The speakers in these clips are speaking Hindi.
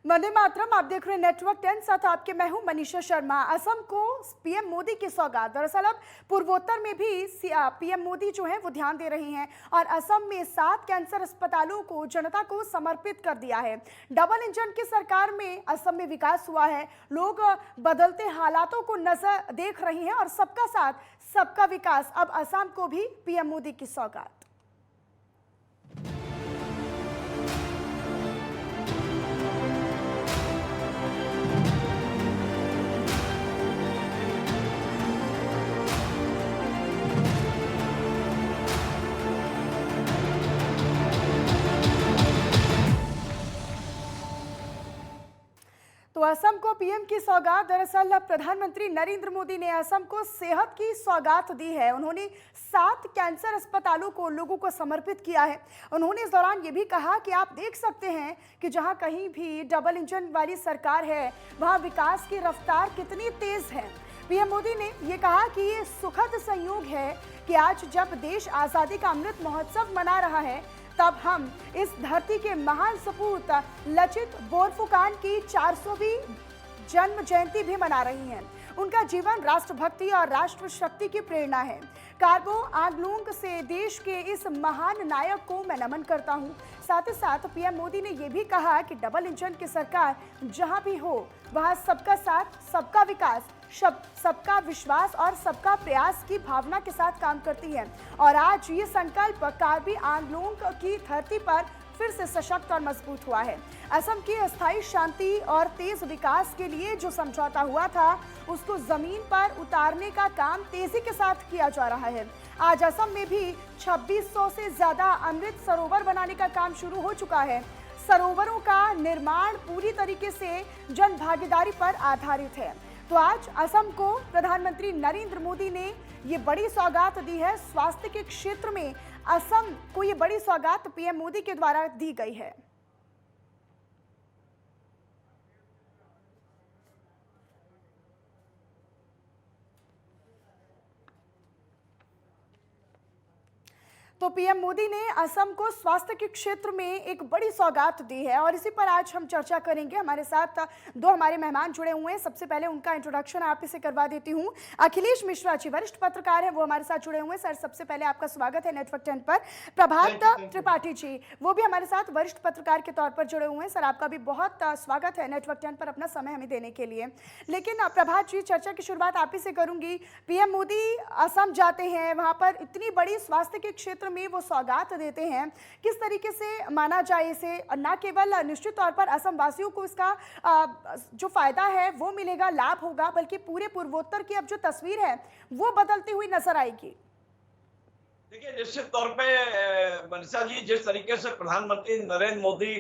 वंदे मातरम। आप देख रहे हैं नेटवर्क 10, साथ आपके मैं हूं मनीषा शर्मा। असम को पीएम मोदी की सौगात। दरअसल अब पूर्वोत्तर में भी पीएम मोदी जो है वो ध्यान दे रही हैं और असम में 7 कैंसर अस्पतालों को जनता को समर्पित कर दिया है। डबल इंजन की सरकार में असम में विकास हुआ है। लोग बदलते हालातों को नजर देख रही हैं और सबका साथ सबका विकास। अब असम को भी पीएम मोदी की सौगात। तो असम को पीएम की सौगात। दरअसल प्रधानमंत्री नरेंद्र मोदी ने असम को सेहत की सौगात दी है। उन्होंने 7 कैंसर अस्पतालों को लोगों को समर्पित किया है। उन्होंने इस दौरान ये भी कहा कि आप देख सकते हैं कि जहां कहीं भी डबल इंजन वाली सरकार है वहां विकास की रफ्तार कितनी तेज है। पीएम मोदी ने ये कहा कि ये सुखद संयोग है कि आज जब देश आज़ादी का अमृत महोत्सव मना रहा है तब हम इस धरती के महान सपूत लचित बोरफुकान की 400वीं जन्म जयंती भी मना रही हैं। उनका जीवन राष्ट्रभक्ति और राष्ट्र शक्ति की प्रेरणा है। कार्बो आंगलुंग से देश के इस महान नायक को मैं नमन करता हूं। साथ ही साथ पीएम मोदी ने यह भी कहा कि डबल इंजन की सरकार जहां भी हो वहां सबका साथ सबका विकास, सबका विश्वास और सबका प्रयास की भावना के साथ काम करती है। और आज ये संकल्प कार्बी आंगलुंग की धरती पर फिर से सशक्त और मजबूत हुआ है। असम की अस्थायी शांति और तेज विकास के लिए जो समझौता हुआ था उसको जमीन पर उतारने का काम तेजी के साथ किया जा रहा है। आज असम में भी 2600 से ज्यादा अमृत सरोवर बनाने का काम शुरू हो चुका है। सरोवरों का निर्माण पूरी तरीके से जन भागीदारी पर आधारित है। तो आज असम को प्रधानमंत्री नरेंद्र मोदी ने ये बड़ी सौगात दी है। स्वास्थ्य के क्षेत्र में असम को ये बड़ी सौगात पीएम मोदी के द्वारा दी गई है। तो पीएम मोदी ने असम को स्वास्थ्य के क्षेत्र में एक बड़ी सौगात दी है और इसी पर आज हम चर्चा करेंगे। हमारे साथ 2 हमारे मेहमान जुड़े हुए हैं। सबसे पहले उनका इंट्रोडक्शन आप इसे करवा देती हूं। अखिलेश मिश्रा जी वरिष्ठ पत्रकार हैं, वो हमारे साथ जुड़े हुए हैं। सर, सबसे पहले आपका स्वागत है नेटवर्क 10 पर। प्रभात त्रिपाठी जी, वो भी हमारे साथ वरिष्ठ पत्रकार के तौर पर जुड़े हुए हैं। सर, आपका भी बहुत स्वागत है नेटवर्क 10 पर अपना समय हमें देने के लिए। लेकिन प्रभात जी, चर्चा की शुरुआत आप ही से करूंगी। पीएम मोदी असम जाते हैं, वहां पर इतनी बड़ी स्वास्थ्य के क्षेत्र में वो सौगात देते हैं। किस तरीके से माना जाए इसे? न केवल निश्चित तौर पर असम वासियों को इसका जो फायदा है वो मिलेगा, लाभ होगा, बल्कि पूरे पूर्वोत्तर की अब जो तस्वीर है वो बदलती हुई नजर आएगी। देखिए, निश्चित तौर पे मनीषा जी, जिस तरीके से प्रधानमंत्री नरेंद्र मोदी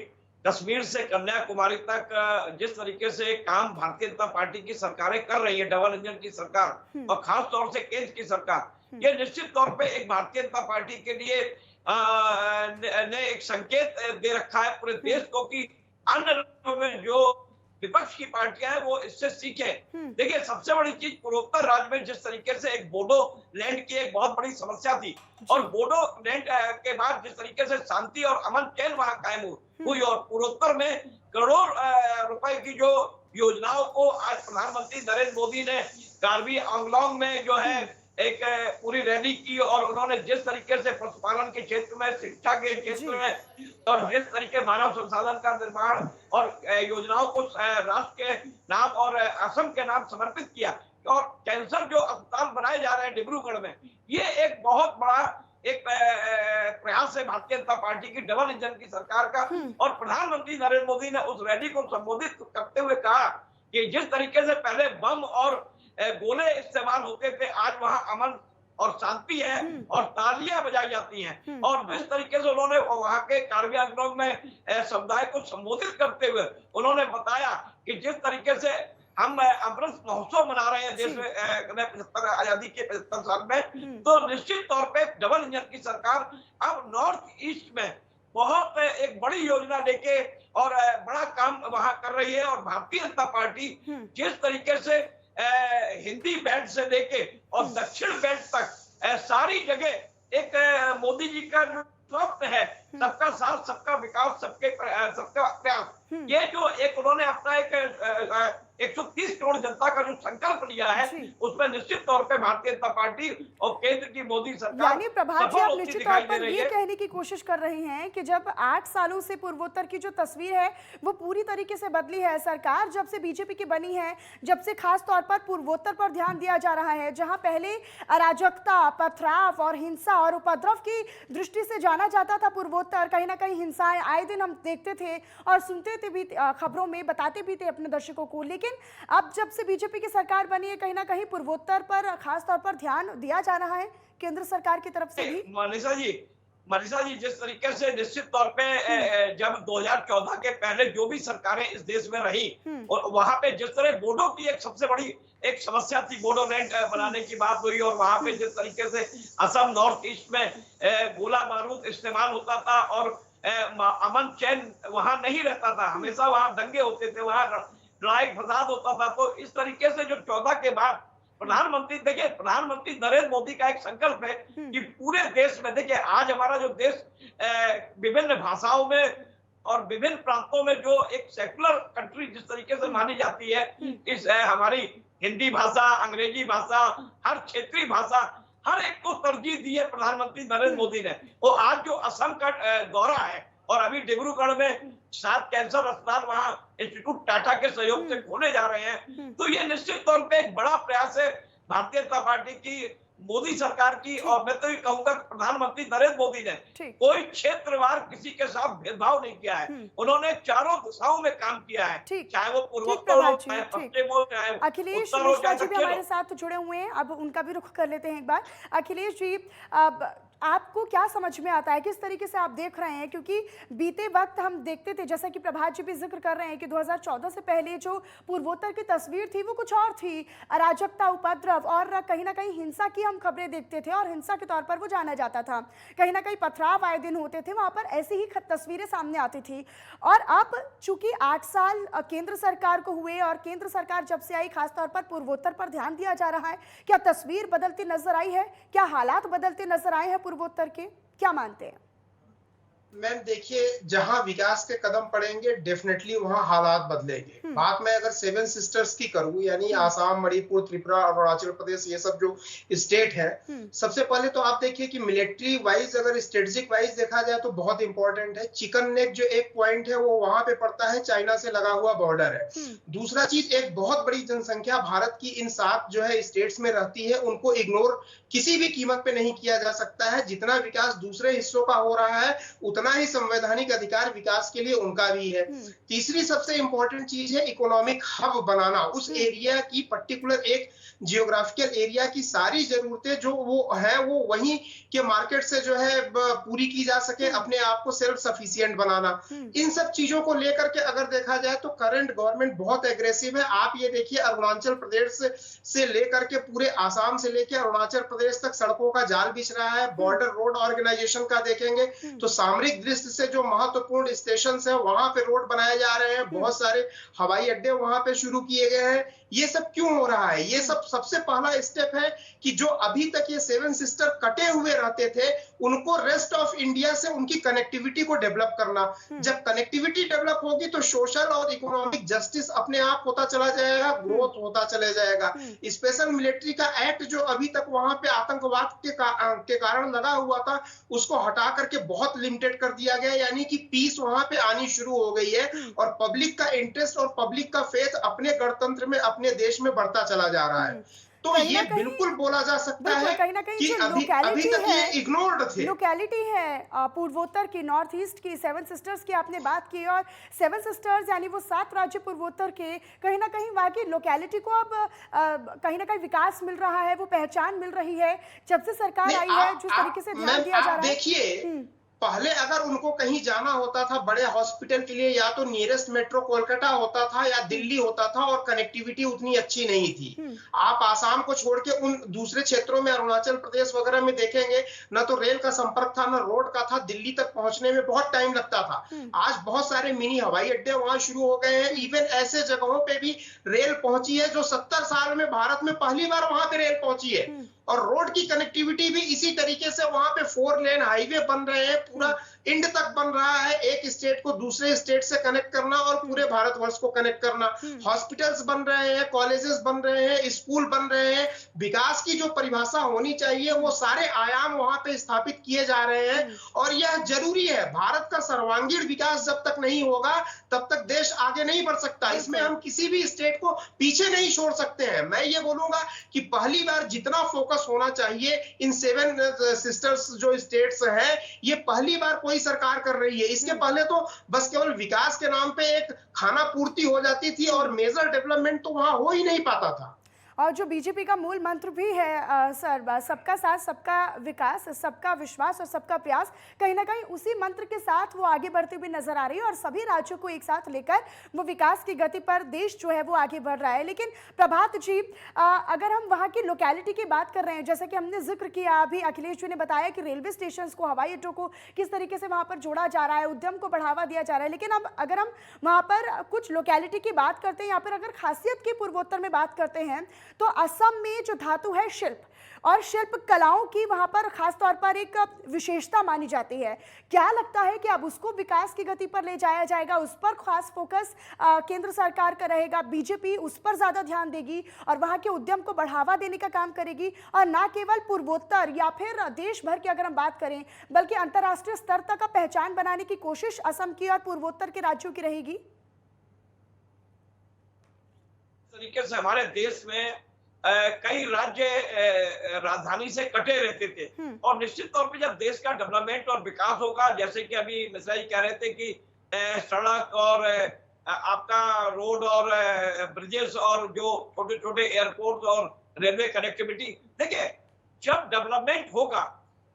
कश्मीर से कन्याकुमारी तक जिस तरीके से काम भारतीय जनता पार्टी की सरकारें कर रही है, डबल इंजन की सरकार और खास तौर से केंद्र की सरकार, ये निश्चित तौर पे एक भारतीय जनता पार्टी के लिए ने एक संकेत दे रखा है पूरे देश को कि अन्य राज्यों में जो विपक्ष की पार्टियां हैं वो इससे सीखें। देखिए, सबसे बड़ी चीज पूर्वोत्तर राज्य में जिस तरीके से एक बोडो लैंड की एक बहुत बड़ी समस्या थी और बोडो लैंड के बाद जिस तरीके से शांति और अमन चैन वहां कायम हुई और पूर्वोत्तर में करोड़ रुपए की जो योजनाओं को आज प्रधानमंत्री नरेंद्र मोदी ने कार्बी आंगलॉन्ग में जो है एक पूरी रैली की और उन्होंने जिस तरीके से पशुपालन के क्षेत्र में, शिक्षा के क्षेत्र में और जिस तरीके मानव संसाधन का निर्माण और योजनाओं को राष्ट्र के नाम और असम के नाम समर्पित किया और कैंसर जो अस्पताल बनाए जा रहे हैं डिब्रूगढ़ में, ये एक बहुत बड़ा एक प्रयास है भारतीय जनता पार्टी की डबल इंजन की सरकार का। और प्रधानमंत्री नरेंद्र मोदी ने उस रैली को संबोधित करते हुए कहा कि जिस तरीके से पहले बम और गोले इस्तेमाल होते थे, आज वहां अमन और शांति है और तालियां बजाई जाती हैं। और जिस तरीके से उन्होंने वहां के कार्बी आंगलॉन्ग में समुदाय को संबोधित करते हुए उन्होंने बताया कि जिस तरीके से हम अमृत महोत्सव मना रहे हैं देश में 75 आजादी के 75 साल में, तो निश्चित तौर पे डबल इंजन की सरकार अब नॉर्थ ईस्ट में बहुत एक बड़ी योजना लेके और बड़ा काम वहां कर रही है। और भारतीय जनता पार्टी जिस तरीके से हिंदी बेल्ट से लेके और दक्षिण बेल्ट तक सारी जगह एक मोदी जी का स्वप्न है सबका साथ, सबका विकास, सबका प्रयास, ये जो एक उन्होंने अपना एक 130 करोड़ जनता का जो संकल्प लिया है, जी। उसमें निश्चित तौर पे भारतीय जनता पार्टी और केंद्र की मोदी सरकार यानी प्रभात जी, सफल आप होती निश्चित दिखाई तौर दे पर रही ये है। कहने की कोशिश कर रहे हैं कि जब 8 सालों से पूर्वोत्तर की जो तस्वीर है वो पूरी तरीके से बदली है। सरकार जब से बीजेपी की बनी है, जब से खास तौर पर पूर्वोत्तर पर ध्यान दिया जा रहा है, जहां पहले अराजकता, पथराव और हिंसा और उपद्रव की दृष्टि से जाना जाता था पूर्वोत्तर, कहीं ना कहीं हिंसाएं आए दिन हम देखते थे और सुनते थे भी, खबरों में बताते भी थे अपने दर्शकों को। लेकिन अब जब से बीजेपी की सरकार बनी है, कहीं ना कहीं पूर्वोत्तर पर खास तौर पर ध्यान दिया जा रहा है केंद्र सरकार की तरफ से भी। मनीषा जी, जिस तरीके से निश्चित तौर पे जब 2014 के पहले जो भी सरकारें इस देश में रही, और वहां पे जिस तरह बोडो की एक सबसे बड़ी एक समस्या थी, बोडोलैंड बनाने की बात हुई, और वहां पे जिस तरीके से असम नॉर्थ ईस्ट में गोला बारूद इस्तेमाल होता था और अमन चैन वहां नहीं रहता था, हमेशा वहां दंगे होते थे, वहां लड़ाई फसाद होता था। तो इस तरीके से जो 14 के बाद प्रधानमंत्री नरेंद्र मोदी का एक संकल्प है कि पूरे देश में, देखिए आज हमारा जो देश विभिन्न भाषाओं में और विभिन्न प्रांतों में जो एक सेकुलर कंट्री जिस तरीके से मानी जाती है, इस हमारी हिंदी भाषा, अंग्रेजी भाषा, हर क्षेत्रीय भाषा, हर एक को तरजीह दी है प्रधानमंत्री नरेंद्र मोदी ने। वो आज जो असम का दौरा है, और अभी डिब्रूगढ़ में 7 कैंसर अस्पताल वहां इंस्टीट्यूट टाटा के सहयोग से खोले जा रहे हैं, तो ये निश्चित तौर पे एक बड़ा प्रयास है भारतीय जनता पार्टी की, मोदी सरकार की, और मैं तो ये कहूंगा प्रधानमंत्री नरेंद्र मोदी ने कोई क्षेत्रवार किसी के साथ भेदभाव नहीं किया है। उन्होंने चारों दिशाओं में काम किया है, चाहे वो पूर्वोत्तर हो, चाहे पश्चिम हो, चाहे अखिलेश उत्तर हो, मिश्रा चाहे जी भी दक्षिण हमारे हो। साथ जुड़े हुए हैं, अब उनका भी रुख कर लेते हैं एक बार। अखिलेश जी, अब आपको क्या समझ में आता है, किस तरीके से आप देख रहे हैं? क्योंकि बीते वक्त हम देखते थे, जैसा कि प्रभात जी भी जिक्र कर रहे हैं, कि 2014 से पहले जो पूर्वोत्तर की तस्वीर थी वो कुछ और थी। अराजकता, उपद्रव और कहीं ना कहीं हिंसा की हम खबरें देखते थे और हिंसा के तौर पर वो जाना जाता था। कहीं ना कहीं पथराव आए दिन होते थे, वहां पर ऐसी ही तस्वीरें सामने आती थी। और अब चूंकि 8 साल केंद्र सरकार को हुए और केंद्र सरकार जब से आई, खासतौर पर पूर्वोत्तर पर ध्यान दिया जा रहा है, क्या तस्वीर बदलती नजर आई है? क्या हालात बदलते नजर आए हैं पूर्वोत्तर के? क्या मानते हैं? मैम देखिए, जहां विकास के कदम पड़ेंगे डेफिनेटली वहां हालात बदलेंगे। बात मैं अगर 7 सिस्टर्स की करूं, यानी आसाम, मणिपुर, त्रिपुरा और अरुणाचल प्रदेश, ये सब जो स्टेट है, सबसे पहले तो आप देखिए कि मिलिट्री वाइज, अगर स्ट्रेटेजिक वाइज देखा जाए तो बहुत इंपॉर्टेंट है। चिकन नेक जो एक पॉइंट है वो वहां पे पड़ता है, चाइना से लगा हुआ बॉर्डर है। दूसरा चीज, एक बहुत बड़ी जनसंख्या भारत की इन 7 जो है स्टेट्स में रहती है, उनको इग्नोर किसी भी कीमत पे नहीं किया जा सकता है। जितना विकास दूसरे हिस्सों का हो रहा है, उतना ही संवैधानिक अधिकार विकास के लिए उनका भी है। तीसरी सबसे इंपॉर्टेंट चीज है इकोनॉमिक हब बनाना। उस एरिया की पर्टिकुलर एक जियोग्राफिकल एरिया की सारी जरूरतें जो वो है, वो वहीं के मार्केट से जो है पूरी की जा सके, अपने आप को सेल्फ सफिशिएंट बनाना। इन सब चीजों को लेकर के अगर देखा जाए तो करंट गवर्नमेंट बहुत एग्रेसिव है। आप ये देखिए, अरुणाचल प्रदेश से लेकर के पूरे आसाम से लेकर अरुणाचल प्रदेश तक सड़कों का जाल बिछ रहा है। बॉर्डर रोड ऑर्गेनाइजेशन का देखेंगे तो सामरिक दृष्टि से जो महत्वपूर्ण स्टेशन है वहां पे रोड बनाए जा रहे हैं, बहुत सारे हवाई अड्डे वहां पे शुरू किए गए हैं। ये सब क्यों हो रहा है? ये सब सबसे पहला स्टेप है कि जो अभी तक ये 7 सिस्टर कटे हुए रहते थे, उनको रेस्ट ऑफ इंडिया से उनकी कनेक्टिविटी को डेवलप करना। जब कनेक्टिविटी डेवलप होगी तो सोशल और इकोनॉमिक जस्टिस अपने आप होता चला जाएगा, ग्रोथ होता चले जाएगा। स्पेशल मिलिट्री का एक्ट जो अभी तक वहां पे आतंकवाद के कारण लगा हुआ था, उसको हटा करके बहुत लिमिटेड कर दिया गया, यानी कि पीस वहां पे आनी शुरू हो गई है और पब्लिक का इंटरेस्ट और पब्लिक का फेथ अपने गणतंत्र में, अपने देश में बढ़ता चला जा रहा है। तो ये बिल्कुल बोला जा सकता है कहीं ना कहीं कि जो अभी तक ये इग्नोर्ड थे। लोकेलिटी है पूर्वोत्तर की, नॉर्थ ईस्ट की 7 सिस्टर्स की आपने बात की, और 7 सिस्टर्स यानी वो 7 राज्य पूर्वोत्तर के, कहीं ना कहीं वहाँ की लोकेलिटी को अब कहीं ना कहीं विकास मिल रहा है, वो पहचान मिल रही है जब से सरकार आई है, जिस तरीके से ध्यान दिया जा रहा है। देखिए, पहले अगर उनको कहीं जाना होता था बड़े हॉस्पिटल के लिए, या तो नियरेस्ट मेट्रो कोलकाता होता था या दिल्ली होता था, और कनेक्टिविटी उतनी अच्छी नहीं थी। आप आसाम को छोड़ के उन दूसरे क्षेत्रों में, अरुणाचल प्रदेश वगैरह में देखेंगे, ना तो रेल का संपर्क था, ना रोड का था। दिल्ली तक पहुंचने में बहुत टाइम लगता था। आज बहुत सारे मिनी हवाई अड्डे वहां शुरू हो गए हैं। इवन ऐसे जगहों पे भी रेल पहुंची है जो 70 साल में भारत में पहली बार वहां पे रेल पहुंची है। और रोड की कनेक्टिविटी भी इसी तरीके से, वहां पे 4 लेन हाईवे बन रहे हैं, पूरा इंड तक बन रहा है, एक स्टेट को दूसरे स्टेट से कनेक्ट करना और पूरे भारतवर्ष को कनेक्ट करना। हॉस्पिटल्स बन रहे हैं, कॉलेजेस बन रहे हैं, स्कूल बन रहे हैं। विकास की जो परिभाषा होनी चाहिए वो सारे आयाम वहां पे स्थापित किए जा रहे हैं और यह जरूरी है। भारत का सर्वांगीण विकास जब तक नहीं होगा तब तक देश आगे नहीं बढ़ सकता। इसमें हम किसी भी स्टेट को पीछे नहीं छोड़ सकते हैं। मैं ये बोलूंगा कि पहली बार जितना फोकस होना चाहिए इन 7 सिस्टर्स जो स्टेट्स हैं, ये पहली बार कोई सरकार कर रही है। इसके पहले तो बस केवल विकास के नाम पे एक खाना पूर्ति हो जाती थी और मेजर डेवलपमेंट तो वहां हो ही नहीं पाता था। और जो बीजेपी का मूल मंत्र भी है सर, सबका साथ सबका विकास, सबका विश्वास और सबका प्रयास, कहीं ना कहीं उसी मंत्र के साथ वो आगे बढ़ती हुई नजर आ रही है और सभी राज्यों को एक साथ लेकर वो विकास की गति पर देश जो है वो आगे बढ़ रहा है। लेकिन प्रभात जी, अगर हम वहाँ की लोकेलिटी की बात कर रहे हैं, जैसा कि हमने जिक्र किया, अभी अखिलेश जी ने बताया कि रेलवे स्टेशन को, हवाई अड्डों को किस तरीके से वहाँ पर जोड़ा जा रहा है, उद्यम को बढ़ावा दिया जा रहा है। लेकिन अब अगर हम वहाँ पर कुछ लोकेलिटी की बात करते हैं, यहाँ पर अगर खासियत की पूर्वोत्तर में बात करते हैं तो असम में जो धातु है शिल्प और शिल्प कलाओं की वहां पर खास तौर पर एक विशेषता मानी जाती है। क्या लगता है कि अब उसको विकास की गति पर ले जाया जाएगा, उस पर खास फोकस केंद्र सरकार का रहेगा, बीजेपी उस पर ज्यादा ध्यान देगी और वहां के उद्यम को बढ़ावा देने का काम करेगी और ना केवल पूर्वोत्तर या फिर देश भर की अगर हम बात करें बल्कि अंतर्राष्ट्रीय स्तर तक का पहचान बनाने की कोशिश असम की और पूर्वोत्तर के राज्यों की रहेगी? तरीके से हमारे देश में कई राज्य राजधानी से कटे रहते थे और निश्चित तौर पे जब देश का डेवलपमेंट और विकास होगा, जैसे कि अभी मिश्रा जी कह रहे थे कि सड़क और आपका रोड और ब्रिजेस और जो छोटे छोटे एयरपोर्ट और रेलवे कनेक्टिविटी, देखिए जब डेवलपमेंट होगा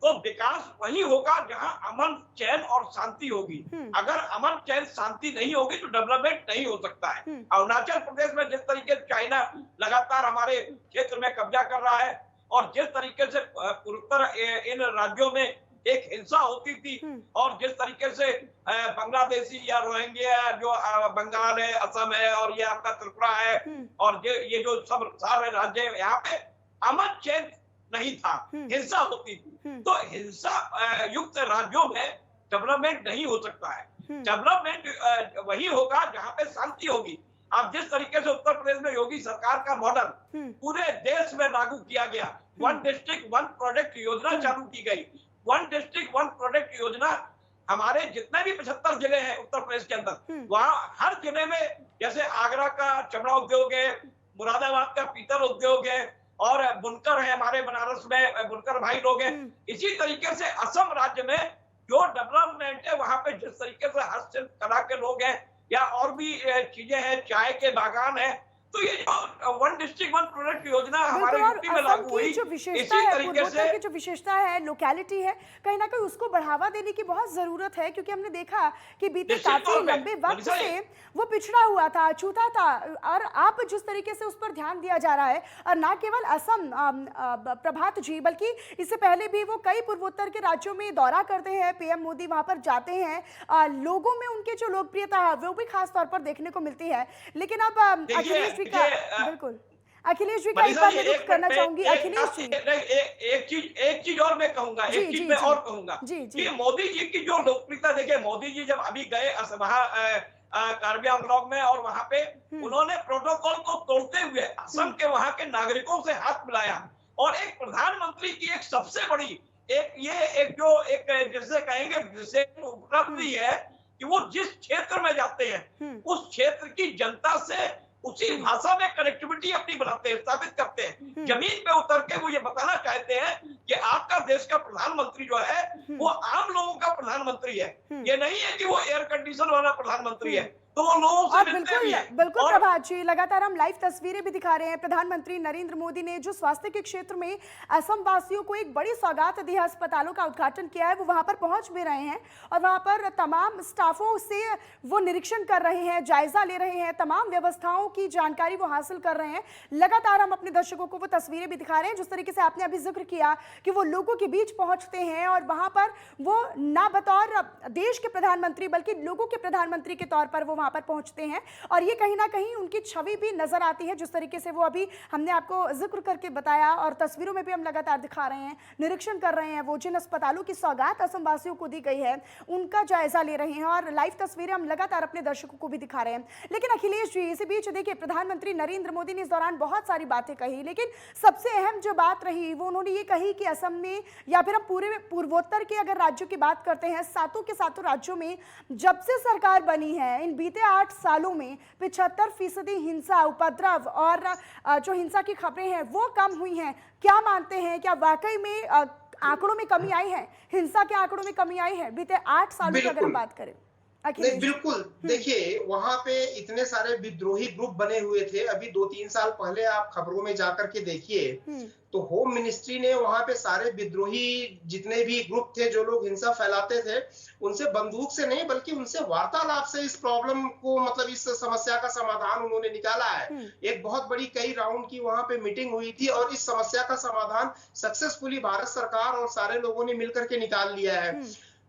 तो विकास वही होगा जहां अमन, चैन और शांति होगी। अगर अमन, चैन, शांति नहीं होगी तो डेवलपमेंट नहीं हो सकता है। अरुणाचल प्रदेश में जिस तरीके से चाइना लगातार हमारे क्षेत्र में कब्जा कर रहा है और जिस तरीके से पूर्वोत्तर इन राज्यों में एक हिंसा होती थी और जिस तरीके से बांग्लादेशी या रोहिंग्या जो बंगाल है, असम है और ये आपका त्रिपुरा है और ये जो सब सारे राज्य है, यहाँ पे अमन, चैन नहीं था, हिंसा होती थी। तो हिंसा युक्त राज्यों में डेवलपमेंट नहीं हो सकता है। डेवलपमेंट वही होगा जहां पे शांति होगी। अब जिस तरीके से उत्तर प्रदेश में योगी सरकार का मॉडल पूरे देश में लागू किया गया, 1 डिस्ट्रिक्ट 1 प्रोजेक्ट योजना चालू की गई। 1 डिस्ट्रिक्ट 1 प्रोजेक्ट योजना हमारे जितने भी 75 जिले हैं उत्तर प्रदेश के अंदर, वहां हर जिले में, जैसे आगरा का चमड़ा उद्योग है, मुरादाबाद का पीतल उद्योग है और बुनकर है, हमारे बनारस में बुनकर भाई लोग हैं। इसी तरीके से असम राज्य में जो डेवलपमेंट है वहां पे जिस तरीके से हस्तशिल्प कला के लोग हैं या और भी चीजें हैं, चाय के बागान है, तो ये जो 1 डिस्ट्रिक्ट 1 प्रोजेक्ट योजना हमारे यूपी में लागू हुई, जो विशेषता है, पूर्वोत्तर की जो विशेषता है, लोकेलिटी है, कहीं ना कहीं उसको बढ़ावा देने की बहुत जरूरत है, क्योंकि हमने देखा कि बीते काफी लंबे वक्त से वो पिछड़ा हुआ था, अछूता था और अब जिस तरीके से उस पर ध्यान दिया जा रहा है और ना केवल असम, प्रभात जी, बल्कि इससे पहले भी वो कई पूर्वोत्तर के राज्यों में दौरा करते हैं, पीएम मोदी वहां पर जाते हैं, लोगों में उनकी जो लोकप्रियता है वो भी खास तौर पर देखने को मिलती है। लेकिन अब अखिलेश जी का, बिल्कुल अखिलेश जी का एक बार मैं कुछ करना चाहूंगी। अखिलेश जी, एक चीज और मैं कहूंगा, एक चीज मैं और कहूंगा कि मोदी जी की जो लोकप्रियता, देखिए मोदी जी जब अभी गए कार्बी आंगलॉन्ग में और वहां पे उन्होंने प्रोटोकॉल को तोड़ते हुए असम के वहां के नागरिकों से हाथ मिलाया और एक प्रधानमंत्री की एक सबसे बड़ी एक जिसे कहेंगे उपलब्धि है कि वो जिस क्षेत्र में जाते हैं उस क्षेत्र की जनता से उसी भाषा में कनेक्टिविटी अपनी बनाते हैं, स्थापित करते हैं। जमीन पे उतर के वो ये बताना चाहते हैं कि आपका देश का प्रधानमंत्री जो है वो आम लोगों का प्रधानमंत्री है, ये नहीं है कि वो एयर कंडीशन वाला प्रधानमंत्री है। तो वो लोगों से मिलते भी हैं। बिल्कुल प्रभात जी, लगातार हम लाइव तस्वीरें भी दिखा रहे हैं। प्रधानमंत्री नरेंद्र मोदी ने जो स्वास्थ्य के क्षेत्र में असम वासियों को एक बड़ी सौगात दी है, अस्पतालों का उद्घाटन किया है, वो वहां पर पहुंच भी रहे हैं और वहां पर तमाम स्टाफों से वो निरीक्षण कर रहे हैं, जायजा ले रहे हैं, तमाम व्यवस्थाओं की जानकारी वो हासिल कर रहे हैं। लगातार हम अपने दर्शकों को वो तस्वीरें भी दिखा रहे हैं जिस तरीके से आपने अभी जिक्र किया कि वो लोगों के बीच पहुंचते हैं और वहां पर वो ना बतौर देश के प्रधानमंत्री बल्कि लोगों के प्रधानमंत्री के तौर पर वो वहां वहां पर पहुंचते हैं और ये कहीं ना कहीं उनकी छवि भी नजर आती है, जिस तरीके से वो अभी हमने आपको जिक्र करके बताया और तस्वीरों में भी हम लगातार दिखा रहे हैं, निरीक्षण कर रहे हैं। वो जिन अस्पतालों की सौगात असम वासियों को दी गई है उनका जायजा ले रहे हैं और लाइव तस्वीरें हम लगातार अपने दर्शकों को भी दिखा रहे हैं। लेकिन अखिलेश जी, इसी बीच देखिए प्रधानमंत्री नरेंद्र मोदी ने इस दौरान बहुत सारी बातें कही, लेकिन सबसे अहम जो बात रही वो उन्होंने ये कही कि असम में या फिर हम पूरे पूर्वोत्तर के अगर राज्यों की बात करते हैं, सातों के सातों राज्यों में जब से सरकार बनी है इन बीते 8 सालों में 75% हिंसा, उपद्रव और जो हिंसा की खबरें हैं वो कम हुई हैं। क्या मानते हैं, क्या वाकई में आंकड़ों में कमी आई है, हिंसा के आंकड़ों में कमी आई है बीते 8 सालों की अगर हम बात करें? नहीं, बिल्कुल। देखिए, वहां पे इतने सारे विद्रोही ग्रुप बने हुए थे। अभी 2-3 साल पहले आप खबरों में जाकर के देखिए तो होम मिनिस्ट्री ने वहां पे सारे विद्रोही जितने भी ग्रुप थे जो लोग हिंसा फैलाते थे, उनसे बंदूक से नहीं बल्कि उनसे वार्तालाप से इस प्रॉब्लम को, मतलब इस समस्या का समाधान उन्होंने निकाला है। एक बहुत बड़ी कई राउंड की वहां पे मीटिंग हुई थी और इस समस्या का समाधान सक्सेसफुली भारत सरकार और सारे लोगों ने मिलकर के निकाल लिया है।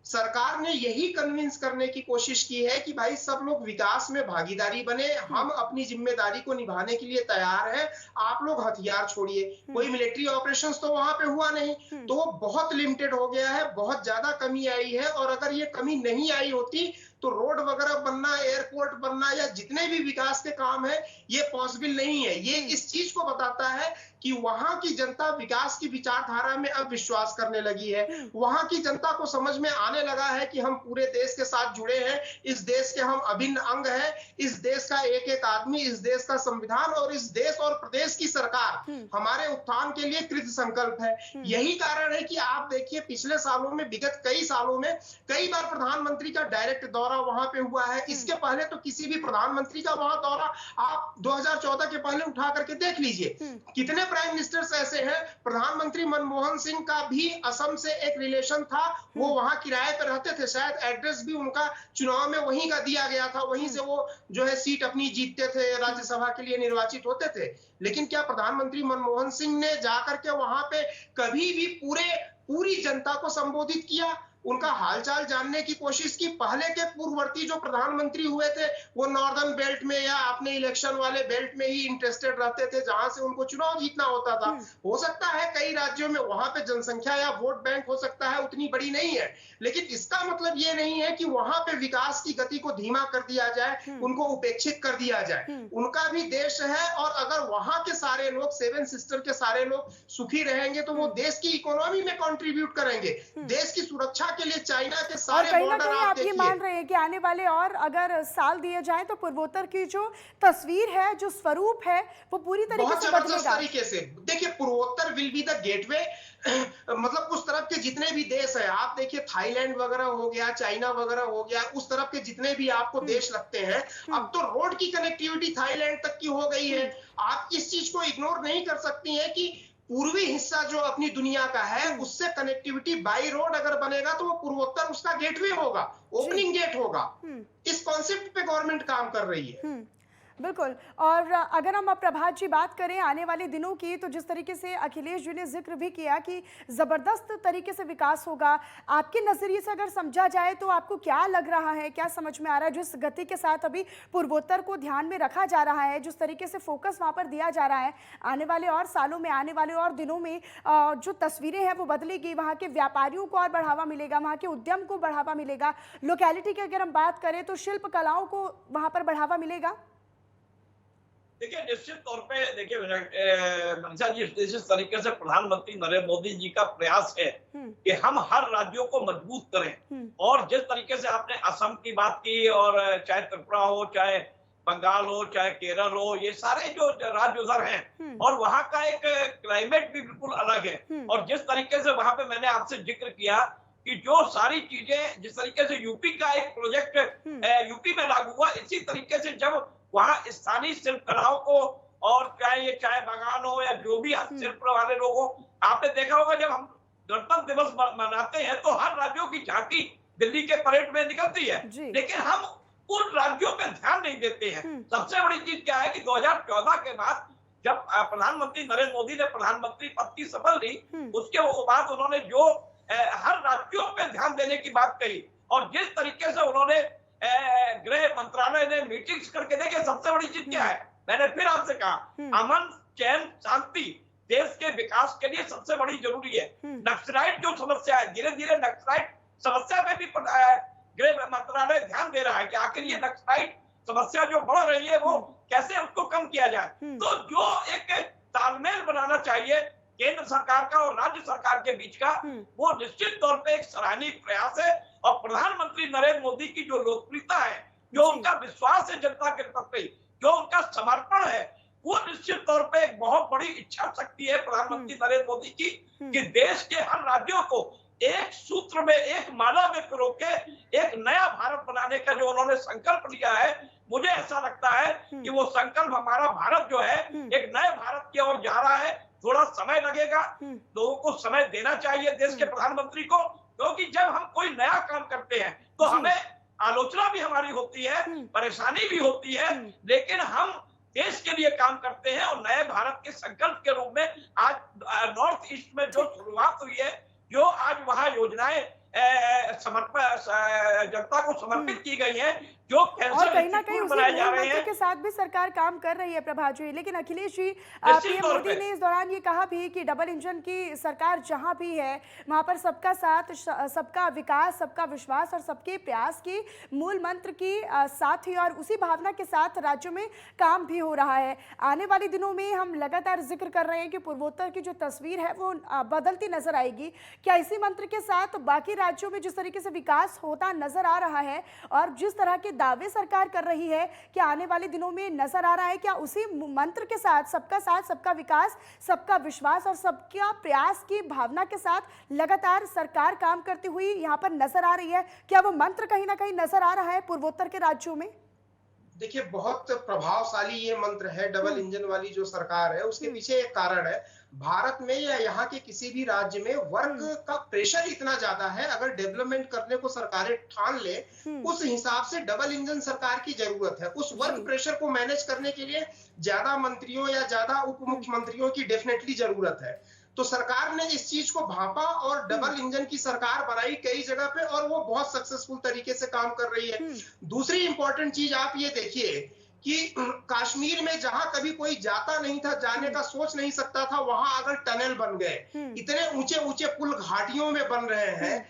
सरकार ने यही कन्विंस करने की कोशिश की है कि भाई सब लोग विकास में भागीदारी बने, हम अपनी जिम्मेदारी को निभाने के लिए तैयार हैं, आप लोग हथियार छोड़िए। कोई मिलिट्री ऑपरेशंस तो वहां पे हुआ नहीं, तो वो बहुत लिमिटेड हो गया है, बहुत ज्यादा कमी आई है। और अगर ये कमी नहीं आई होती तो रोड वगैरह बनना, एयरपोर्ट बनना या जितने भी विकास के काम है ये पॉसिबल नहीं है। ये इस चीज को बताता है कि वहां की जनता विकास की विचारधारा में अब विश्वास करने लगी है। वहां की जनता को समझ में आने लगा है कि हम पूरे देश के साथ जुड़े हैं, इस देश के हम अभिन्न अंग हैं, इस देश का एक एक आदमी, इस देश का संविधान और इस देश और प्रदेश की सरकार हमारे उत्थान के लिए कृत संकल्प है। यही कारण है कि आप देखिए पिछले सालों में, विगत कई सालों में कई बार प्रधानमंत्री का डायरेक्ट दौरा वहां पे हुआ है। इसके पहले तो किसी भी प्रधानमंत्री का वहां दौरा आप 2014 के पहले उठा करके देख लीजिए, कितने प्राइम मिनिस्टर्स ऐसे हैं। प्रधानमंत्री मनमोहन सिंह का भी असम से एक रिलेशन था, वो वहां किराए पर रहते थे, शायद एड्रेस भी उनका चुनाव में वहीं का दिया गया था, वहीं से वो जो है सीट अपनी जीतते थे, राज्यसभा के लिए निर्वाचित होते थे। लेकिन क्या प्रधानमंत्री मनमोहन सिंह ने जाकर के वहां पे कभी भी पूरी जनता को संबोधित किया, उनका हालचाल जानने की कोशिश की? पहले के पूर्ववर्ती जो प्रधानमंत्री हुए थे वो नॉर्दर्न बेल्ट में या अपने इलेक्शन वाले बेल्ट में ही इंटरेस्टेड रहते थे, जहां से उनको चुनाव जीतना होता था। हो सकता है कई राज्यों में वहां पे जनसंख्या या वोट बैंक हो सकता है उतनी बड़ी नहीं है, लेकिन इसका मतलब ये नहीं है कि वहां पे विकास की गति को धीमा कर दिया जाए, उनको उपेक्षित कर दिया जाए। उनका भी देश है और अगर वहां के सारे लोग, 7 सिस्टर के सारे लोग सुखी रहेंगे तो वो देश की इकोनॉमी में कंट्रीब्यूट करेंगे, देश की सुरक्षा के लिए चाइना के सारे बॉर्डर आप देखिए। मान रहे हैं कि आने वाले और अगर साल दिए जाए तो पूर्वोत्तर की जो तस्वीर है, जो स्वरूप है, वो पूरी तरीके से बदलेगा। तरीके से देखिए, पूर्वोत्तर विल बी द गेटवे। मतलब उस तरफ के जितने भी देश है, आप देखिए थाईलैंड वगैरह हो गया, चाइना वगैरह हो गया, उस तरफ के जितने भी आपको देश लगते हैं, अब तो रोड की कनेक्टिविटी थाईलैंड तक की हो गई है। आप इस चीज को इग्नोर नहीं कर सकती है कि पूर्वी हिस्सा जो अपनी दुनिया का है उससे कनेक्टिविटी बाई रोड अगर बनेगा तो वो पूर्वोत्तर उसका गेटवे होगा, ओपनिंग गेट होगा। इस कॉन्सेप्ट पे गवर्नमेंट काम कर रही है। बिल्कुल। और अगर हम अब प्रभात जी बात करें आने वाले दिनों की, तो जिस तरीके से अखिलेश जी ने जिक्र भी किया कि ज़बरदस्त तरीके से विकास होगा, आपके नज़रिए से अगर समझा जाए तो आपको क्या लग रहा है, क्या समझ में आ रहा है जिस गति के साथ अभी पूर्वोत्तर को ध्यान में रखा जा रहा है, जिस तरीके से फोकस वहाँ पर दिया जा रहा है, आने वाले और सालों में, आने वाले और दिनों में जो तस्वीरें हैं वो बदलेगी, वहाँ के व्यापारियों को और बढ़ावा मिलेगा, वहाँ के उद्यम को बढ़ावा मिलेगा, लोकेलिटी की अगर हम बात करें तो शिल्प कलाओं को वहाँ पर बढ़ावा मिलेगा? देखिए, निश्चित तौर पे देखिए मनसा जी, जिस तरीके से प्रधानमंत्री नरेंद्र मोदी जी का प्रयास है कि हम हर राज्यों को मजबूत करें, और जिस तरीके से आपने असम की बात की, और चाहे त्रिपुरा हो, चाहे बंगाल हो, चाहे केरल हो, ये सारे जो राज्य उधर हैं और वहाँ का एक क्लाइमेट भी बिल्कुल अलग है। और जिस तरीके से वहां पे मैंने आपसे जिक्र किया कि जो सारी चीजें, जिस तरीके से यूपी का एक प्रोजेक्ट यूपी में लागू हुआ, इसी तरीके से जब वहां स्थानीय शिल्प कलाओं को, और चाहे ये चाय बागान हो या जो भी शिल्प वाले लोग हो, आपने देखा होगा जब हम गणतंत्र दिवस मनाते हैं तो हर राज्यों की झांकी दिल्ली के परेड में निकलती है, लेकिन हम उन राज्यों पे ध्यान नहीं देते हैं। सबसे बड़ी चीज क्या है कि 2014 के बाद जब प्रधानमंत्री नरेंद्र मोदी ने प्रधानमंत्री पद की शपथ ली, उसके बाद उन्होंने जो हर राज्यों पे ध्यान देने की बात कही, और जिस तरीके से उन्होंने गृह मंत्रालय ने मीटिंग्स करके देखे। सबसे बड़ी चीज क्या है, मैंने फिर आपसे कहा, अमन, चैन, शांति देश के विकास के लिए सबसे बड़ी जरूरी है। नक्सलाइट जो समस्या है, धीरे धीरे नक्सलाइट समस्या पे भी गृह मंत्रालय ध्यान दे रहा है कि आखिर ये नक्सलाइट समस्या जो बढ़ रही है वो कैसे उसको कम किया जाए। तो जो एक तालमेल बनाना चाहिए केंद्र सरकार का और राज्य सरकार के बीच का, वो निश्चित तौर पे एक सराहनीय प्रयास है। और प्रधानमंत्री नरेंद्र मोदी की जो लोकप्रियता है, जो उनका विश्वास है जनता के प्रति, जो उनका समर्पण है, वो निश्चित तौर पे एक बहुत बड़ी इच्छा शक्ति है प्रधानमंत्री नरेंद्र मोदी की कि देश के हर राज्यों को एक सूत्र में, एक माला में पिरो के एक नया भारत बनाने का जो उन्होंने संकल्प लिया है, मुझे ऐसा लगता है कि वो संकल्प, हमारा भारत जो है एक नए भारत की ओर जा रहा है। थोड़ा समय लगेगा, लोगों को समय देना चाहिए देश के प्रधानमंत्री को, क्योंकि जब हम कोई नया काम करते हैं तो हमें आलोचना भी हमारी होती है, परेशानी भी होती है, लेकिन हम देश के लिए काम करते हैं। और नए भारत के संकल्प के रूप में आज नॉर्थ ईस्ट में जो शुरुआत हुई है, जो आज वहां योजनाएं जनता को समर्पित की गई है, जो और कहीं ना कहीं बनाए जा रहे हैं, के साथ भी सरकार काम कर रही है प्रभा जी। लेकिन अखिलेश जी, पीएम मोदी ने इस दौरान ये कहा भी कि डबल इंजन की सरकार जहां भी है वहां पर सबका साथ, सबका विकास, सबका विश्वास और सबके प्रयास की मूल मंत्र की साथ ही और उसी भावना के साथ राज्यों में काम भी हो रहा है। आने वाले दिनों में हम लगातार जिक्र कर रहे हैं कि पूर्वोत्तर की जो तस्वीर है वो बदलती नजर आएगी। क्या इसी मंत्र के साथ बाकी राज्यों में जिस तरीके से विकास होता नजर आ रहा है और जिस तरह के दावे सरकार कर रही है, क्या आने वाले दिनों में नजर आ रहा है, क्या उसी मंत्र के साथ, सबका विकास, सबका विश्वास और सबका प्रयास की भावना के साथ लगातार सरकार काम करती हुई यहां पर नजर आ रही है? क्या वो मंत्र कहीं ना कहीं नजर आ रहा है पूर्वोत्तर के राज्यों में? देखिए, बहुत प्रभावशाली ये मंत्र है डबल इंजन वाली जो सरकार है, उसके पीछे एक कारण है। भारत में या यहाँ के किसी भी राज्य में वर्क का प्रेशर इतना ज्यादा है, अगर डेवलपमेंट करने को सरकारें ठान ले, उस हिसाब से डबल इंजन सरकार की जरूरत है। उस वर्क प्रेशर को मैनेज करने के लिए ज्यादा मंत्रियों या ज्यादा उप मुख्यमंत्रियों की डेफिनेटली जरूरत है। तो सरकार ने इस चीज को भांपा और डबल इंजन की सरकार बनाई कई जगह पे, और वो बहुत सक्सेसफुल तरीके से काम कर रही है। दूसरी इंपॉर्टेंट चीज आप ये देखिए कि कश्मीर में जहां कभी कोई जाता नहीं था, जाने का सोच नहीं सकता था, वहां अगर टनल बन गए, इतने ऊंचे ऊंचे पुल घाटियों में बन रहे हैं,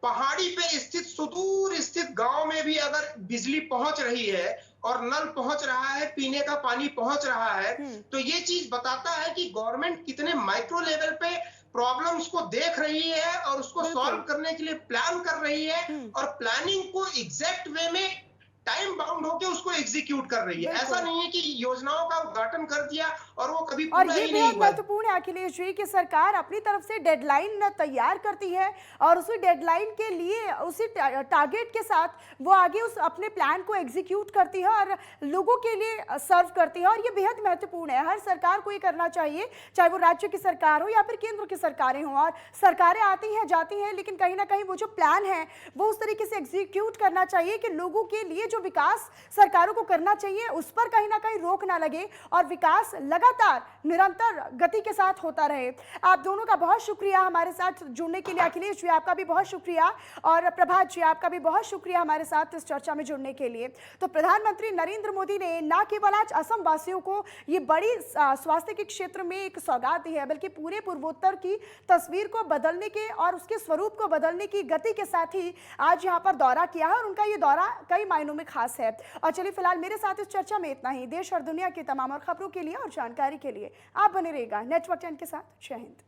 पहाड़ी पे स्थित सुदूर स्थित गांव में भी अगर बिजली पहुंच रही है और नल पहुंच रहा है, पीने का पानी पहुंच रहा है, तो ये चीज बताता है कि गवर्नमेंट कितने माइक्रो लेवल पे प्रॉब्लम्स को देख रही है और उसको सॉल्व करने के लिए प्लान कर रही है, और प्लानिंग को एग्जैक्ट वे में टाइम बाउंड होकर उसको एग्जीक्यूट कर रही है। ऐसा नहीं है कि योजनाओं का उद्घाटन कर दिया और वो कभी पूरा ही नहीं हुआ। महत्वपूर्ण है अखिलेश जी कि सरकार अपनी तरफ से डेडलाइन तैयार करती है और उसी डेडलाइन के लिए, उसी टारगेट के साथ वो आगे उस अपने प्लान को एग्जीक्यूट करती है और लोगों के लिए सर्व करती है। और ये बेहद महत्वपूर्ण है, हर सरकार को ये करना चाहिए, चाहे वो राज्य की सरकार हो या फिर केंद्र की सरकारें हों। और सरकारें आती हैं जाती हैं, लेकिन कहीं ना कहीं वो जो प्लान है वो उस तरीके से एग्जीक्यूट करना चाहिए कि लोगों के लिए जो विकास सरकारों को करना चाहिए उस पर कहीं ना कहीं रोक ना लगे और विकास लगातार निरंतर गति के साथ होता रहे। आप दोनों का बहुत शुक्रिया हमारे साथ जुड़ने के लिए। अखिलेश जी, आपका भी बहुत शुक्रिया, और प्रभात जी, आपका भी बहुत शुक्रिया हमारे साथ इस चर्चा में जुड़ने के लिए। तो प्रधानमंत्री नरेंद्र मोदी ने न केवल आज असम वासियों को ये बड़ी स्वास्थ्य के क्षेत्र में एक सौगात दी है, बल्कि पूरे पूर्वोत्तर की तस्वीर को बदलने के और उसके स्वरूप को बदलने की गति के साथ ही आज यहाँ पर दौरा किया है, और उनका ये दौरा कई मायनों में खास है। और चलिए फिलहाल मेरे साथ इस चर्चा में इतना ही। देश और दुनिया की तमाम और खबरों के लिए और जानकारी के लिए आप बने रहिएगा नेटवर्क 10 के साथ। जय हिंद।